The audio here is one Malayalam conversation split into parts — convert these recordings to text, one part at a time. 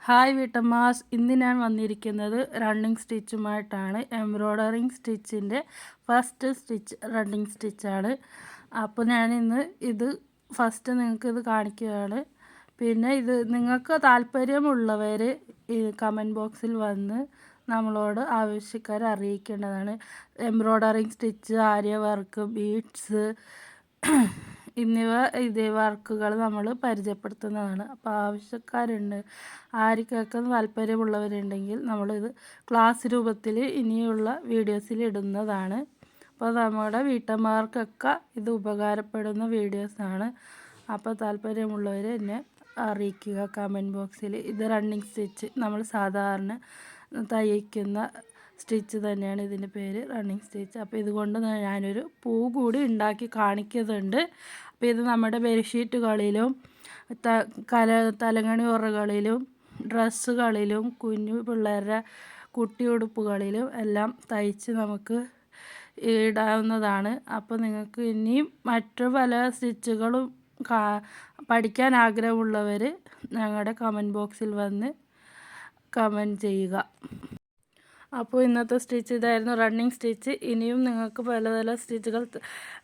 ഹായ് വീട്ടമ്മാസ്, ഇന്ന് ഞാൻ വന്നിരിക്കുന്നത് റണ്ണിങ് സ്റ്റിച്ചുമായിട്ടാണ്. എംബ്രോയ്ഡറിങ് സ്റ്റിച്ചിൻ്റെ ഫസ്റ്റ് സ്റ്റിച്ച് റണ്ണിങ് സ്റ്റിച്ചാണ്. അപ്പോൾ ഞാനിന്ന് ഇത് ഫസ്റ്റ് നിങ്ങൾക്കിത് കാണിക്കുകയാണ്. പിന്നെ ഇത് നിങ്ങൾക്ക് താല്പര്യമുള്ളവർ ഈ കമൻറ്റ് ബോക്സിൽ വന്ന് നമ്മളോട് ആവശ്യക്കാരെ അറിയിക്കേണ്ടതാണ്. എംബ്രോയ്ഡറിങ് സ്റ്റിച്ച്, ആര്യ വർക്ക്, ബീഡ്സ് എന്നിവ ഇതേ വർക്കുകൾ നമ്മൾ പരിചയപ്പെടുത്തുന്നതാണ്. അപ്പോൾ ആവശ്യക്കാരുണ്ട്, ആർക്കൊക്കെ താല്പര്യമുള്ളവരുണ്ടെങ്കിൽ നമ്മളിത് ക്ലാസ് രൂപത്തിൽ ഇനിയുള്ള വീഡിയോസിൽ ഇടുന്നതാണ്. അപ്പോൾ നമ്മുടെ വീട്ടമ്മമാർക്കൊക്കെ ഇത് ഉപകാരപ്പെടുന്ന വീഡിയോസാണ്. അപ്പോൾ താല്പര്യമുള്ളവർ എന്നെ അറിയിക്കുക കമൻറ്റ് ബോക്സിൽ. ഇത് റണ്ണിങ് സ്റ്റിച്ച്, നമ്മൾ സാധാരണ തയ്ക്കുന്ന സ്റ്റിച്ച് തന്നെയാണ് ഇതിൻ്റെ പേര്, റണ്ണിങ് സ്റ്റിച്ച്. അപ്പോൾ ഇതുകൊണ്ട് ഞാനൊരു പൂ കൂടി ഉണ്ടാക്കി കാണിക്കുന്നുണ്ട്. അപ്പോൾ ഇത് നമ്മുടെ ബെഡ്ഷീറ്റുകളിലും തലങ്ങണി ഉറകളിലും ഡ്രസ്സുകളിലും കുഞ്ഞു പിള്ളേരുടെ കുട്ടി ഉടുപ്പുകളിലും എല്ലാം തയ്ച്ച് നമുക്ക് ഇടാവുന്നതാണ്. അപ്പോൾ നിങ്ങൾക്ക് ഇനിയും മറ്റു പല സ്റ്റിച്ചുകളും പഠിക്കാൻ ആഗ്രഹമുള്ളവർ ഞങ്ങളുടെ കമൻറ്റ് ബോക്സിൽ വന്ന് കമൻറ്റ് ചെയ്യുക. അപ്പോൾ ഇന്നത്തെ സ്റ്റിച്ച് ഇതായിരുന്നു, റണ്ണിങ് സ്റ്റിച്ച്. ഇനിയും നിങ്ങൾക്ക് പല പല സ്റ്റിച്ചുകൾ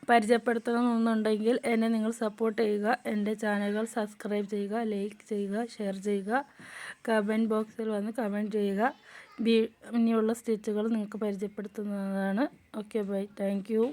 പരിചയപ്പെടുത്തണമെന്നുണ്ടെങ്കിൽ എന്നെ നിങ്ങൾ സപ്പോർട്ട് ചെയ്യുക. എൻ്റെ ചാനലുകൾ സബ്സ്ക്രൈബ് ചെയ്യുക, ലൈക്ക് ചെയ്യുക, ഷെയർ ചെയ്യുക, കമൻറ്റ് ബോക്സിൽ വന്ന് കമൻറ്റ് ചെയ്യുക. ഇനിയുള്ള സ്റ്റിച്ചുകൾ നിങ്ങൾക്ക് പരിചയപ്പെടുത്തുന്നതാണ്. Okay, bye, thank U.